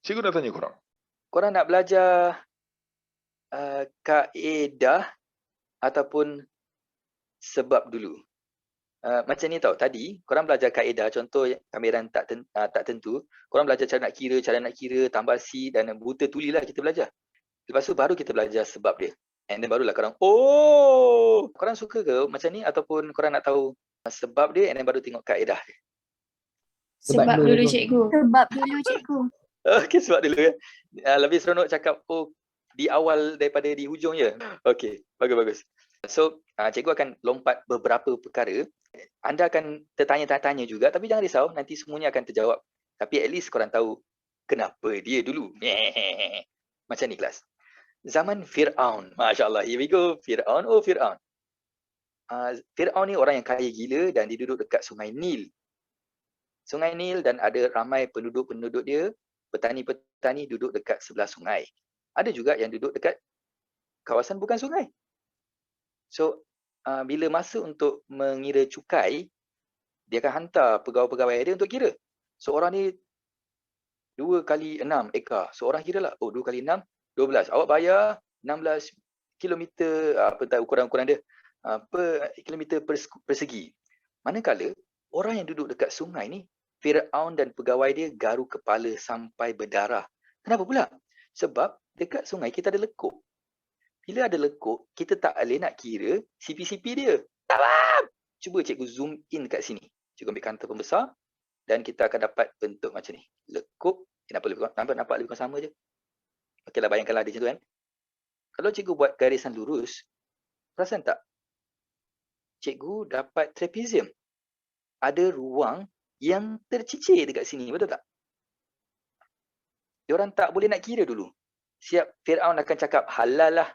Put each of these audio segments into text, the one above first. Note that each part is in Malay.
Cikgu nak tanya korang. Korang nak belajar kaedah ataupun sebab dulu? Macam ni tau, tadi korang belajar kaedah, contoh kameran tak tentu, korang belajar cara nak kira, tambah C dan buta tuli lah kita belajar. Lepas tu baru kita belajar sebab dia. And then barulah korang, korang suka ke macam ni ataupun korang nak tahu sebab dia and then baru tengok kaedah dia? Sebab dulu cikgu. Sebab dulu cikgu. Okey, sebab dulu ya. Lebih seronok cakap di awal daripada di hujung je. Okey, bagus. So, cikgu akan lompat beberapa perkara. Anda akan tertanya-tanya juga, tapi jangan risau, nanti semuanya akan terjawab. Tapi at least korang tahu kenapa dia dulu. Macam ni kelas. Zaman Fir'aun. Masya Allah. Here we go. Fir'aun. Fir'aun. Fir'aun ni orang yang kaya gila dan dia duduk dekat Sungai Nil. Sungai Nil dan ada ramai penduduk-penduduk dia, petani-petani duduk dekat sebelah sungai. Ada juga yang duduk dekat kawasan bukan sungai. So, bila masa untuk mengira cukai, dia akan hantar pegawai-pegawai dia untuk kira. Seorang ni 2 kali 6 ekar. Seorang kira lah, 2 kali 6, 12. Awak bayar 16 kilometer, ukuran-ukuran dia, per kilometer persegi. Manakala, orang yang duduk dekat sungai ni, Fir'aun dan pegawai dia garu kepala sampai berdarah. Kenapa pula? Sebab dekat sungai kita ada lekuk. Bila ada lekuk, kita tak boleh nak kira CP-CP dia. Tak faham! Cuba cikgu zoom in kat sini. Cikgu ambil kantor pembesar dan kita akan dapat bentuk macam ni. Lekuk, nampak lebih kurang sama je. Okeylah, bayangkanlah dia macam tu kan. Kalau cikgu buat garisan lurus, perasan tak? Cikgu dapat trapezium. Ada ruang yang tercicir dekat sini, betul tak? Diorang tak boleh nak kira dulu. Siap Fir'aun akan cakap halal lah.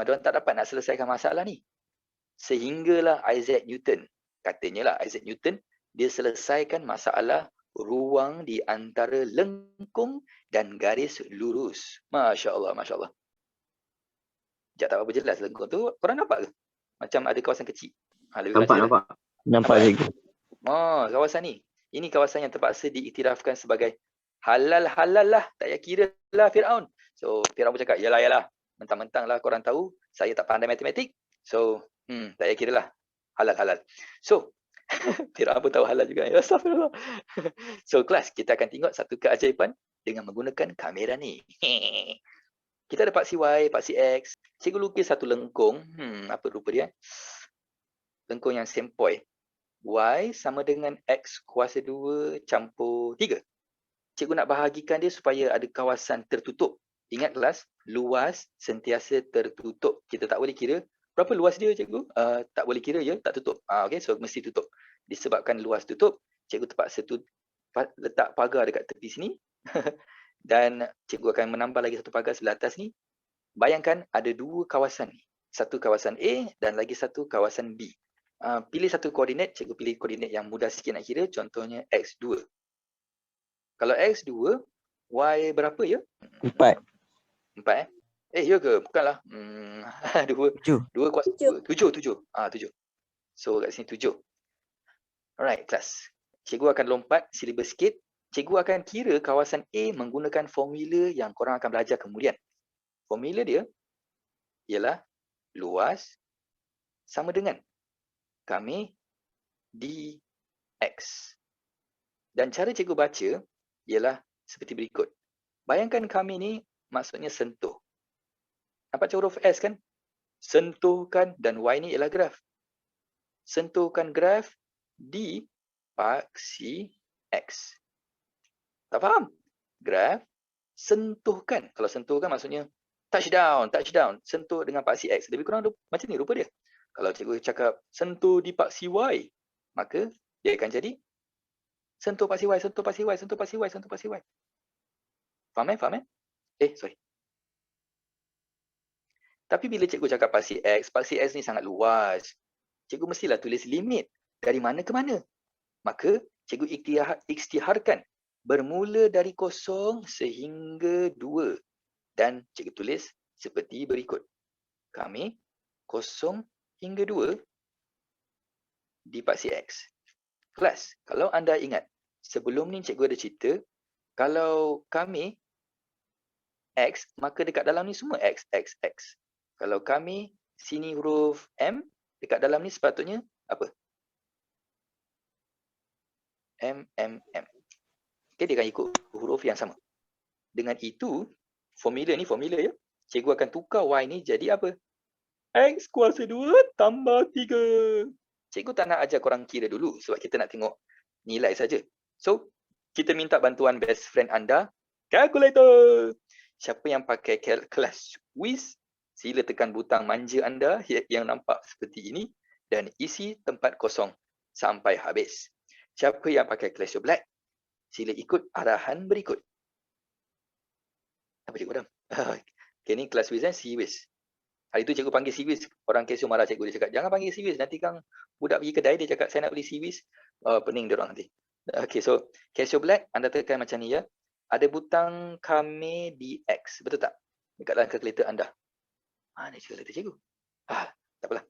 Diorang tak dapat nak selesaikan masalah ni. Sehinggalah Isaac Newton. Katanya lah Isaac Newton, dia selesaikan masalah ruang di antara lengkung dan garis lurus. Masya Allah. Sekejap, tak apa jelas lengkung tu. Korang nampak ke? Macam ada kawasan kecil. Nampak cikgu. Kawasan ni. Ini kawasan yang terpaksa diiktirafkan sebagai halal lah. Tak payah kira lah Fir'aun. So Fir'aun pun cakap, yalah. Mentang-mentang lah korang tahu, saya tak pandai matematik. So, tak payah kira lah. Halal. So, Fir'aun pun tahu halal juga. Ya, astagfirullah. So, kelas, kita akan tengok satu keajaiban dengan menggunakan kamera ni. Kita ada paksi Y, paksi X. Cikgu lukis satu lengkung. Apa rupa dia? Lengkung yang sempoi. Y sama dengan X kuasa 2 campur 3. Cikgu nak bahagikan dia supaya ada kawasan tertutup. Ingat kelas, luas sentiasa tertutup. Kita tak boleh kira berapa luas dia cikgu. Tak boleh kira je, tak tutup. Okay, so mesti tutup. Disebabkan luas tutup, cikgu terpaksa letak pagar dekat tepi sini. Dan cikgu akan menambah lagi satu pagar sebelah atas ni. Bayangkan ada 2 kawasan ni. Satu kawasan A dan lagi satu kawasan B. Pilih satu koordinat, cikgu pilih koordinat yang mudah sikit nak kira, contohnya X2. Kalau X2, Y berapa ya? 4. 4 ya ke? Bukanlah. 2 kuasa 7. 7. So kat sini 7. Alright, kelas. Cikgu akan lompat silibus sikit. Cikgu akan kira kawasan A menggunakan formula yang korang akan belajar kemudian. Formula dia ialah luas sama dengan kami dx. Dan cara cikgu baca ialah seperti berikut. Bayangkan kami ni maksudnya sentuh. Nampak huruf S kan? Sentuhkan, dan Y ni ialah graf. Sentuhkan graf di paksi X. Tak faham? Graf sentuhkan. Kalau sentuhkan maksudnya touchdown. Sentuh dengan paksi X. Lebih kurang macam ni rupa dia. Kalau cikgu cakap sentuh di paksi Y, maka dia akan jadi sentuh paksi Y. Faham? Sorry. Tapi bila cikgu cakap paksi X ni sangat luas. Cikgu mestilah tulis limit dari mana ke mana. Maka cikgu ikhtiharkan bermula dari 0 sehingga 2. Dan cikgu tulis seperti berikut. Kami 0 hingga 2 di paksi X. Kelas, kalau anda ingat, sebelum ni cikgu ada cerita, Kalau kami X, maka dekat dalam ni semua X, X, X. Kalau kami sini huruf M, dekat dalam ni sepatutnya apa? M, M, M. Okay, dia akan ikut huruf yang sama. Dengan itu, formula ya. Cikgu akan tukar Y ni jadi apa? X kuasa 2 tambah 3. Cikgu tak nak ajar korang kira dulu sebab kita nak tengok nilai saja. So, kita minta bantuan best friend anda, kalkulator. Siapa yang pakai kelas Wiz, sila tekan butang manja anda yang nampak seperti ini dan isi tempat kosong sampai habis. Siapa yang pakai Classio Black, sila ikut arahan berikut. Apa cikgu Adam? Okay, ni kelas Wiz si Wiz. Hari tu cikgu panggil si Wiz. Orang Casio marah cikgu. Dia cakap, jangan panggil si Wiz. Nanti kang budak pergi kedai, dia cakap, saya nak beli si Wiz. Pening dia orang nanti. Okay, so Casio Black, anda tekan macam ni ya. Ada butang kami di X. Betul tak? Dekat dalam kalkulator anda. Ni kalkulator cikgu. Tak apalah.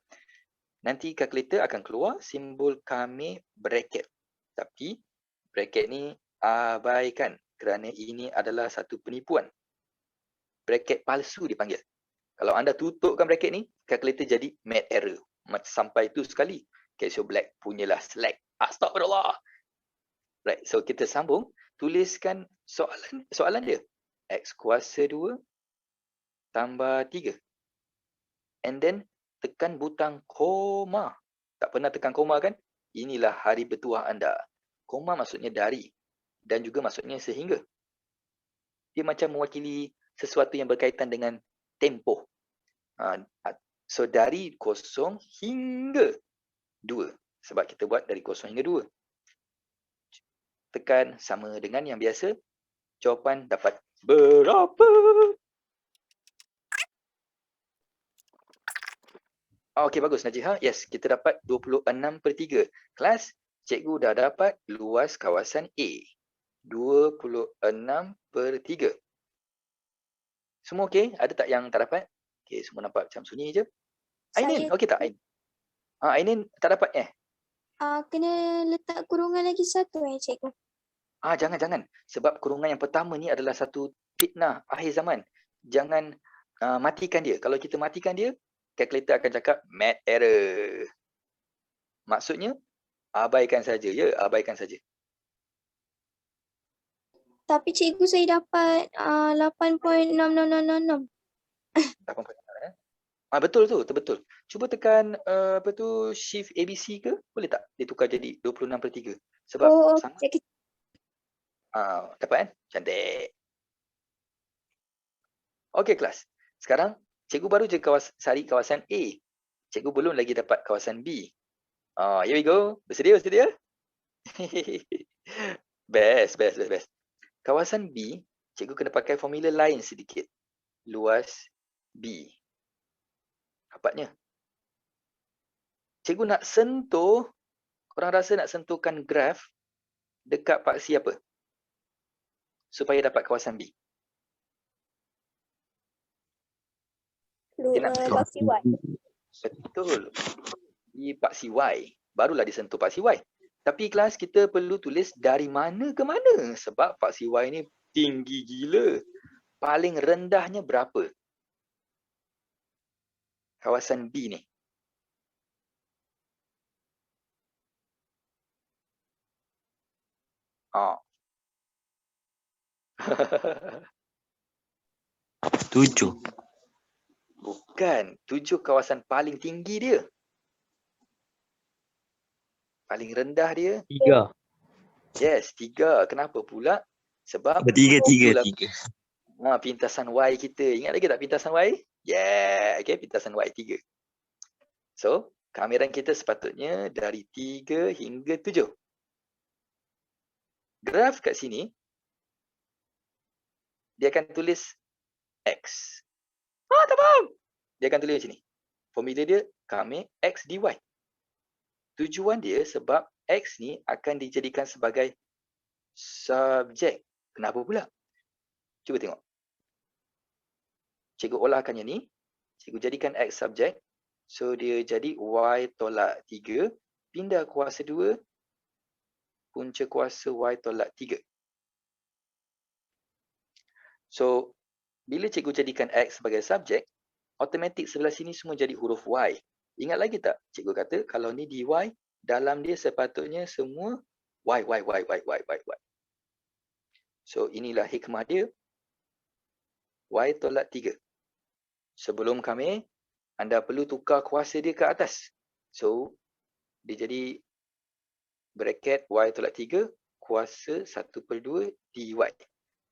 Nanti kalkulator akan keluar simbol kami bracket. Tapi bracket ni abaikan kerana ini adalah satu penipuan. Bracket palsu dipanggil. Kalau anda tutupkan bracket ni, kalkulator jadi mad error. Sampai tu sekali, Casio Black punyalah slack. Astagfirullah. Right, so kita sambung. Tuliskan soalan dia. X kuasa 2 tambah 3. And then, tekan butang koma. Tak pernah tekan koma kan? Inilah hari bertuah anda. Koma maksudnya dari. Dan juga maksudnya sehingga. Dia macam mewakili sesuatu yang berkaitan dengan tempoh. So dari 0 hingga 2. Sebab kita buat dari 0 hingga 2. Tekan sama dengan yang biasa. Jawapan dapat berapa? Okey, bagus Najih. Yes, kita dapat 26/3. Kelas, cikgu dah dapat luas kawasan A. 26/3. Semua okey? Ada tak yang tak dapat? Okey, semua nampak macam sunyi je. Ainin, okey tak? Ainin tak dapat Kena letak kurungan lagi satu cikgu. Jangan. Sebab kurungan yang pertama ni adalah satu fitnah akhir zaman. Jangan matikan dia. Kalau kita matikan dia, kalkulator akan cakap mad error. Maksudnya, abaikan saja. Ya, abaikan saja. Tapi cikgu saya dapat 8.6666. 8.6 betul tu, betul. Cuba tekan shift ABC ke? Boleh tak? Dia tukar jadi 26/3. Sebab sama. Dapat kan? Cantik. Okey kelas. Sekarang cikgu baru je cari kawasan A. Cikgu belum lagi dapat kawasan B. Here we go. Bersedia? Best. Kawasan B, cikgu kena pakai formula lain sedikit. Luas B. Dapatnya. Cikgu nak sentuh, korang rasa nak sentuhkan graf dekat paksi apa? Supaya dapat kawasan B. Paksi Y. Betul. Di paksi Y. Barulah disentuh paksi Y. Tapi kelas kita perlu tulis dari mana ke mana. Sebab paksi Y ni tinggi gila. Paling rendahnya berapa? Kawasan B ni. Tujuh. Bukan. 7 kawasan paling tinggi dia. Paling rendah dia. 3. Yes, 3. Kenapa pula? Sebab Tiga. pintasan Y kita. Ingat lagi tak pintasan Y? Yeah. Okay, pintasan Y 3. So, kameran kita sepatutnya dari 3 hingga 7. Graf kat sini, dia akan tulis X. Tak faham. Dia akan tulis macam ni. Formula dia, kami X dy. Tujuan dia sebab X ni akan dijadikan sebagai subjek. Kenapa pula? Cuba tengok. Cikgu olahkan yang ni. Cikgu jadikan X subjek. So, dia jadi Y tolak 3. Pindah kuasa 2. Punca kuasa Y tolak 3. So, bila cikgu jadikan X sebagai subjek, automatik sebelah sini semua jadi huruf Y. Ingat lagi tak? Cikgu kata kalau ni dy, dalam dia sepatutnya semua Y. So, inilah hikmah dia. Y tolak 3. Sebelum kami, anda perlu tukar kuasa dia ke atas. So, dia jadi bracket Y tolak 3 kuasa 1/2 dy.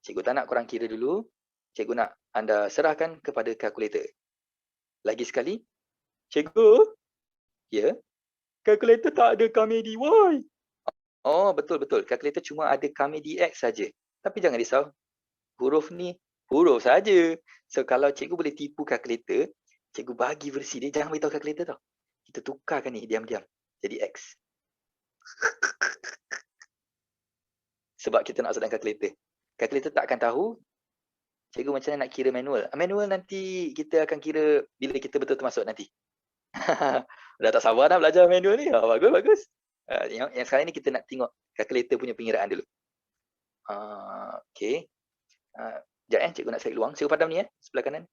Cikgu tak nak korang kira dulu. Cikgu nak anda serahkan kepada kalkulator. Lagi sekali, cikgu, ya, kalkulator tak ada kami dy. Oh, betul-betul. Kalkulator cuma ada kami dx saja. Tapi jangan risau. Huruf ni huruf saja. So, kalau cikgu boleh tipu kalkulator, cikgu bagi versi dia, jangan beritahu kalkulator tau. Kita tukarkan ni diam-diam. Jadi X. Sebab kita nak sedang kalkulator. Kalkulator tak akan tahu. Cikgu macam mana nak kira manual. Manual nanti kita akan kira bila kita betul-betul masuk nanti. Dah tak sabar dah belajar manual ni. Bagus. Yang sekarang ni kita nak tengok kalkulator punya pengiraan dulu. Okay. Sekejap cikgu nak cari luang. Cikgu padam ni sebelah kanan.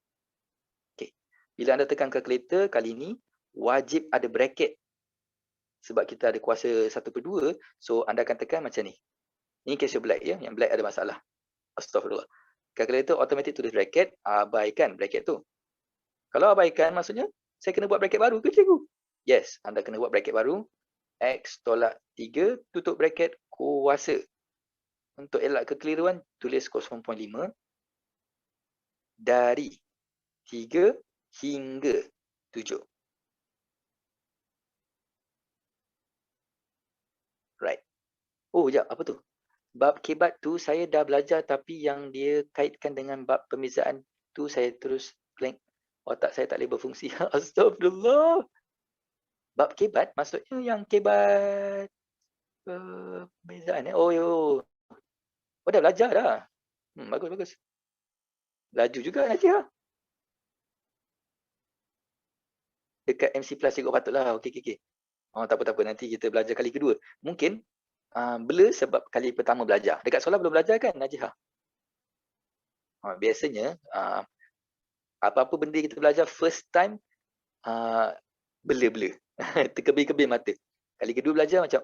Okay. Bila anda tekan kalkulator kali ni, wajib ada bracket. Sebab kita ada kuasa 1/2. So, anda akan tekan macam ni. Ini kes black ya. Yang black ada masalah. Astaghfirullah. Kalkulator automatik tulis bracket. Abaikan bracket tu. Kalau abaikan maksudnya, saya kena buat bracket baru ke cikgu? Yes. Anda kena buat bracket baru. X tolak 3 tutup bracket kuasa. Untuk elak kekeliruan, tulis 0.5 dari 3 hingga 7. Right. Oh, sekejap. Apa tu? Bab kebat tu saya dah belajar tapi yang dia kaitkan dengan bab pembezaan tu saya terus blank. Otak saya tak boleh berfungsi. Astagfirullah. Bab kebat maksudnya yang kebat pembezaan. Oh, dah belajar dah. Bagus. Laju juga Najib. Dekat MC Plus cikgu patutlah. Okey. Tak apa. Nanti kita belajar kali kedua. Mungkin blur sebab kali pertama belajar. Dekat sekolah belum belajar kan Najib? Biasanya apa-apa benda kita belajar first time blur. Terkebir-kebir mata. Kali kedua belajar macam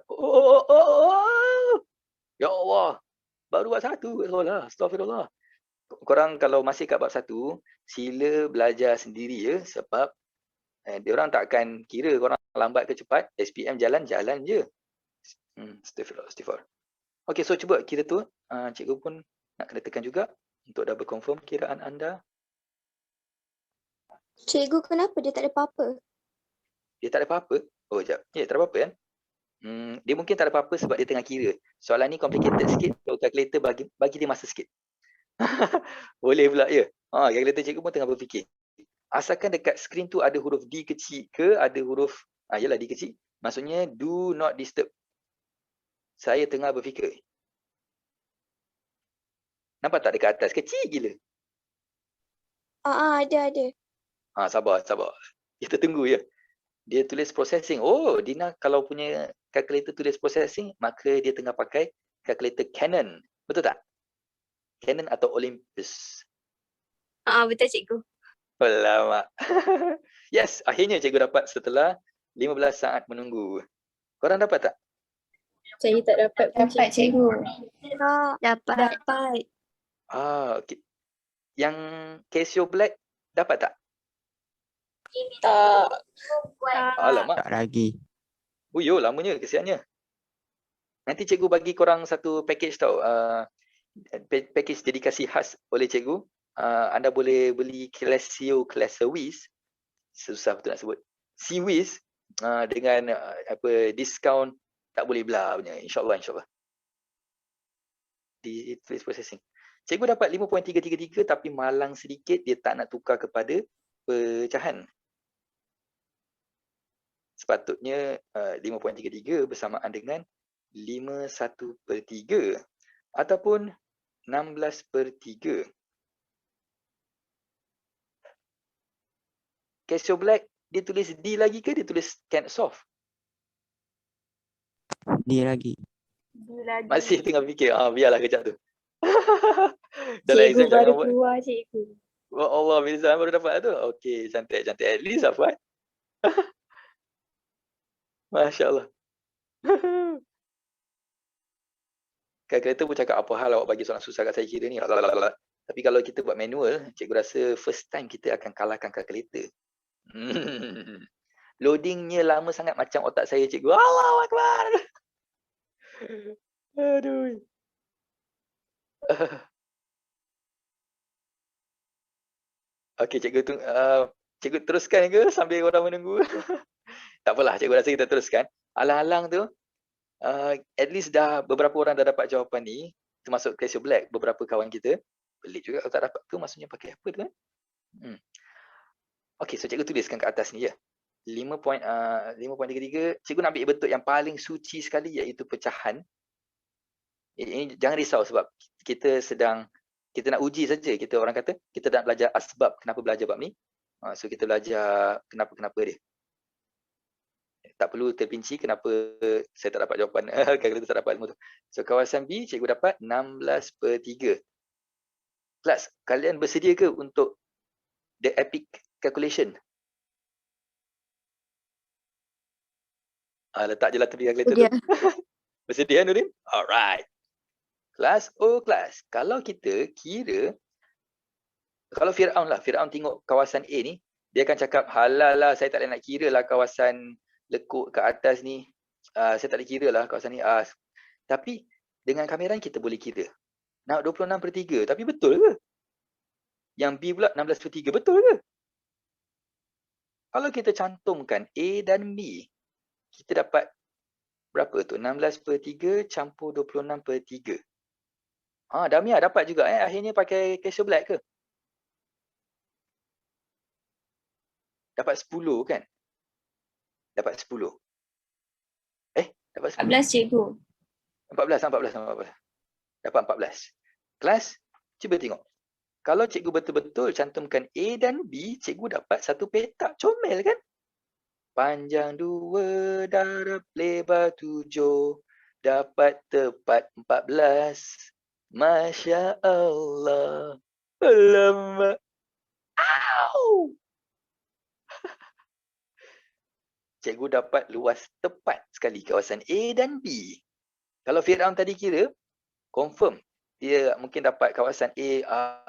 ya Allah. Baru bab 1 kat sekolah. Astagfirullah. Korang kalau masih kat bab 1, sila belajar sendiri ya. Sebab diorang tak akan kira korang lambat ke cepat. SPM jalan je. Astagfirullah. Okay, so cuba kira tu. Cikgu pun nak kena tekan juga untuk double confirm kiraan anda. Cikgu, kenapa dia tak ada apa-apa? Dia tak ada apa-apa? Oh, sekejap. Ya, tak ada apa-apa kan? Dia mungkin tak ada apa-apa sebab dia tengah kira. Soalan ni complicated sikit. So, kalkulator bagi dia masa sikit. Boleh pula, ya. Kalkulator cikgu pun tengah berfikir. Asalkan dekat skrin tu ada huruf D kecil ke, ada huruf, yalah D kecil. Maksudnya, do not disturb. Saya tengah berfikir. Nampak tak dekat atas? Kecil gila. Ada. Sabar. Kita tunggu ya. Dia tulis processing. Oh, Dina kalau punya kalkulator tulis processing, maka dia tengah pakai kalkulator Canon. Betul tak? Canon atau Olympus? Betul cikgu. Alamak. Yes, akhirnya cikgu dapat setelah 15 saat menunggu. Korang dapat tak? Saya tak dapat pun Dapat cikgu. Dapat. Okay. Yang Casio Black dapat tak? Tak. Alamak. Tak lagi. Yo, lamanya kesiannya. Nanti cikgu bagi korang satu package tau. Package dedikasi khas oleh cikgu. Anda boleh beli Casio Wiz. Susah betul nak sebut. Wiz dengan diskaun tak boleh belah punya. InsyaAllah. Di face processing. Cikgu dapat 5.333 tapi malang sedikit dia tak nak tukar kepada pecahan. Sepatutnya 5.33 bersamaan dengan 51/3 ataupun 16/3. Casio Black dia tulis D lagi ke dia tulis soft? Dia lagi. Masih tengah fikir. Biarlah kejap tu. Dalam Cikgu exam baru jangan buat. keluar cikgu. Oh Allah, Mirza baru dapat tu. Okey, cantik. At least dapat. Masya Allah. Kalkulator pun cakap apa hal awak bagi soalan susah kat saya kira ni. Lalalala. Tapi kalau kita buat manual, cikgu rasa first time kita akan kalahkan kalkulator. Loadingnya lama sangat macam otak saya cikgu. Allahu Akbar. Aduh. Okey, cikgu teruskan ke sambil orang menunggu? Tak apalah, cikgu rasa kita teruskan. Alang-alang tu, at least dah beberapa orang dah dapat jawapan ni, termasuk Casio Black, beberapa kawan kita. Pelik juga kalau tak dapat tu, maksudnya pakai apa tu kan? Okey, so cikgu tuliskan kat atas ni ya. 5.33, cikgu nak ambil bentuk yang paling suci sekali iaitu pecahan. Ini jangan risau sebab kita nak uji saja. Kita orang kata kita nak belajar asbab kenapa belajar bab ni. So kita belajar kenapa dia. Tak perlu terpinci kenapa saya tak dapat jawapan. Kalkulator tak dapat semua tu. So kawasan B cikgu dapat 16/3. Kelas, kalian bersedia ke untuk the epic calculation? Letak je lah tepi kalkulator tu. Bersedia Nurin? Alright. Kelas, kelas. Kalau kita kira, kalau Fir'aun tengok kawasan A ni, dia akan cakap, halal lah, saya tak boleh nak kira lah kawasan lekuk ke atas ni. Saya tak boleh kira lah kawasan ni. Tapi, dengan kamera kita boleh kira. Nak 26/3, tapi betul ke? Yang B pula 16/3, betul ke? Kalau kita cantumkan A dan B, kita dapat berapa tu? 16/3 campur 26/3. Damia dapat juga akhirnya pakai Casio Black ke? Dapat 10 kan? Dapat 10. Dapat 10. 14 cikgu. 14. Dapat 14. Kelas, cuba tengok. Kalau cikgu betul-betul cantumkan A dan B, cikgu dapat satu petak. Comel kan? Panjang 2 darab lebar 7 dapat tepat 14. Masya Allah. Alamak. Au! Cikgu dapat luas tepat sekali kawasan A dan B. Kalau Fir'aun tadi kira, confirm. Dia mungkin dapat kawasan A.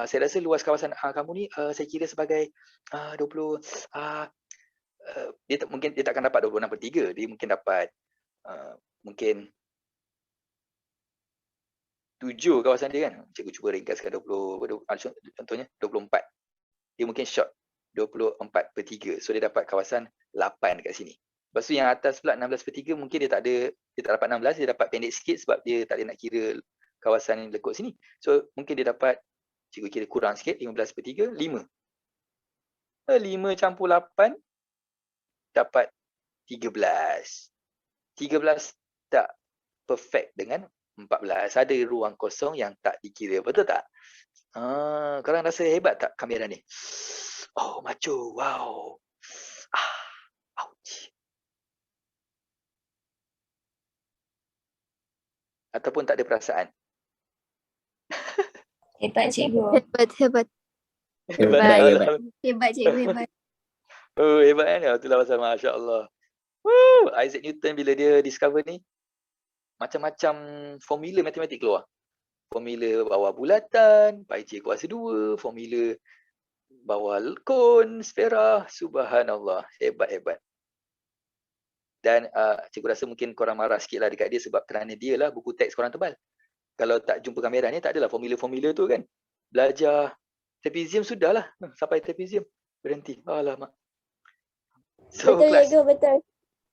Saya rasa luas kawasan kamu ni, saya kira sebagai 20. Mungkin dia takkan dapat 26/3. Dia mungkin dapat mungkin 7 kawasan dia kan. Cikgu cuba ringkaskan 20, contohnya 24. Dia mungkin short 24/3. So dia dapat kawasan 8 dekat sini. Lepas tu yang atas pula 16/3 mungkin dia tak dapat 16, dia dapat pendek sikit sebab dia tak boleh nak kira kawasan yang lekuk sini. So mungkin dia dapat, cikgu kira kurang sikit, 15/3, 5. 5 campur 8 dapat 13. 13 tak perfect dengan 14. Ada ruang kosong yang tak dikira. Betul tak? Korang rasa hebat tak kamera ni? Oh, macho. Wow. Ouch. Ataupun tak ada perasaan? Hebat cikgu. Hebat. Hebat cikgu, hebat. Hebat kan? Itulah pasal Masya Allah. Isaac Newton bila dia discover ni, macam-macam formula matematik keluar. Formula bawah bulatan, pi j kuasa 2, formula bawah kon, sfera, subhanallah, hebat. Dan cikgu rasa mungkin korang marah sikit lah dekat dia sebab kerana dia lah buku teks korang tebal. Kalau tak jumpa kamera ni, tak adalah formula-formula tu kan. Belajar trapezium sudahlah. Sampai trapezium, berhenti. Alamak. So, Betul kelas. cikgu, betul.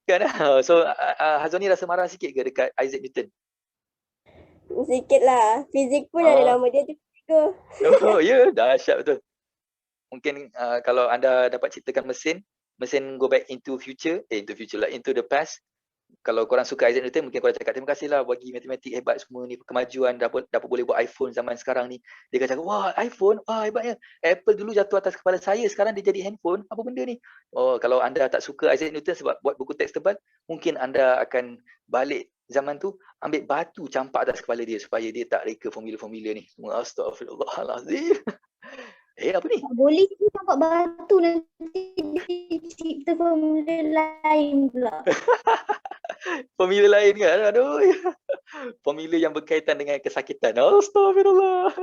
Kan? So, Hazoni rasa marah sikit ke dekat Isaac Newton? Sikit lah. Fizik pun ada nama dia tu cikgu. Oh ya, dahsyat betul. Mungkin kalau anda dapat ciptakan mesin go back into the past. Kalau korang suka Isaac Newton, mungkin korang cakap terima kasihlah bagi matematik hebat semua ni, kemajuan dapat boleh buat iPhone zaman sekarang ni. Dia akan cakap, wah iPhone, wah hebatnya. Apple dulu jatuh atas kepala saya, sekarang dia jadi handphone. Apa benda ni? Kalau anda tak suka Isaac Newton sebab buat buku teks tebal, mungkin anda akan balik zaman tu ambil batu campak atas kepala dia supaya dia tak reka formula-formula ni. Semua astagfirullahalazim. Apa ni? Tak boleh tu nampak batu nanti dicipta formula lain pula. Formula lain kan? Aduh. Formula yang berkaitan dengan kesakitan. Astagfirullah.